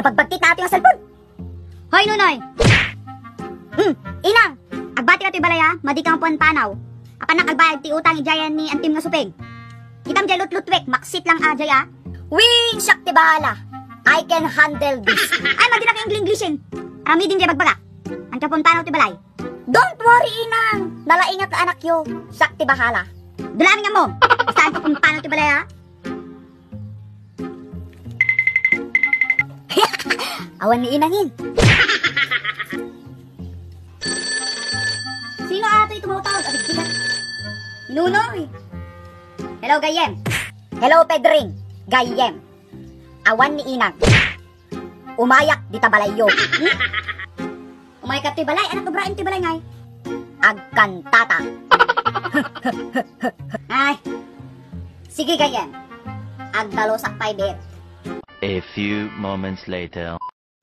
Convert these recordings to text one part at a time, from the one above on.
napagbagtit na ato yung cellphone. Hoy, Nunoy! Inang! Agbati ka to'y balaya, madi kang puan panaw. Apan nakagbayag ti utang ijayan ni antim nga supeng. Kitam jay lutlutwek, maksit lang ajay Wing, siyak ti bahala. I can handle this. Ay, madi na kayong Englishin. Arami din jay bagbaga. Ang kapon panaw ti balay. Don't worry, Inang. Nalaingat na anak yo. Siyak ti bahala. Dulamin nga mo. Saan kapon panaw ti balaya? Awan ni Inangin. Sino ato ito tumutawag? Abig bigat. Nunoy. Hello, Gayem. Hello, Pedring. Gayem. Awan ni Inang. Umayak di tabalayo. Umay ka ti balay. Anak kabraim ti balay ngay. Agkantata. Ay. Sige, Gayem. Agdalosak pay bet. A few moments later.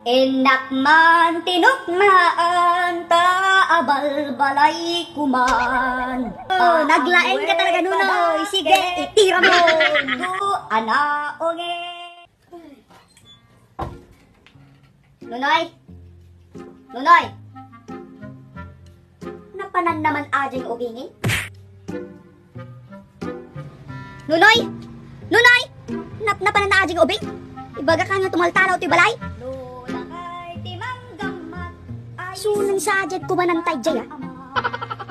Inak man tinukmaan taabal balay kuman. Naglaeng ka talaga, Nunoy. Sige, itira mo. Anaonge. Nunoy. Nunoy. Napanan naman ajay ubingin. Nunoy. Nunoy. Napanan na ajay ubing. Ibaga ka nga tumaltalaw ti balay. Sunan sa ajad ko man ang tadyay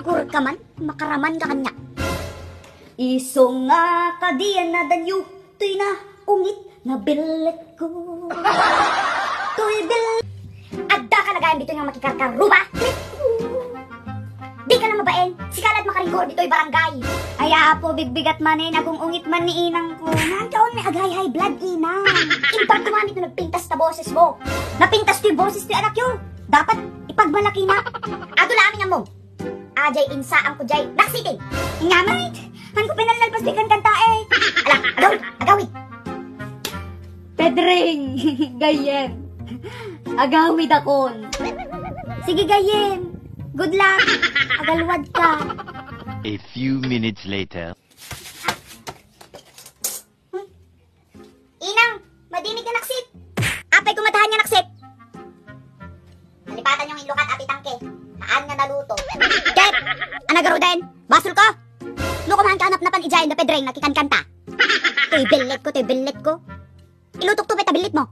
Gur ka man, makaraman ka kanya. Iso nga kadiyan na danyo, tuy na ungit na bilet ko. Tuy bilet. Adda ka nagayang dito nga makikarkaruba. Di ka na mabaen, sikalat makaringgor dito'y barangay. Ay po, bigbigat man kung ungit man ni inang ko. Nagkaon may agay high blood inang. Imbang kumamit na nagpintas na boses mo. Napintas to yung boses to yung anak yun. Dapat ipagmalaki na. Ato lamin nga mo. Ajay insa ang kujay. Naksiting. Nga mait. Han ko pinalalpas di kan kanta eh. Ala, agawid, agawid. Pedring, Gayem. Agawid akon. Sige, Gayem. Good luck. Agalwad ka. A few minutes later. Inang, madinig ka naksit. Apay kumatahan niya naksit. Nalipatan yung ilukat at itangke. Haan nga naluto. Ket! Anagaro din? Basol ko? No kumahan ka hanap-napan ijayin na Pedreng nakikankanta. To'y billet ko. Ilutok to peta billet mo.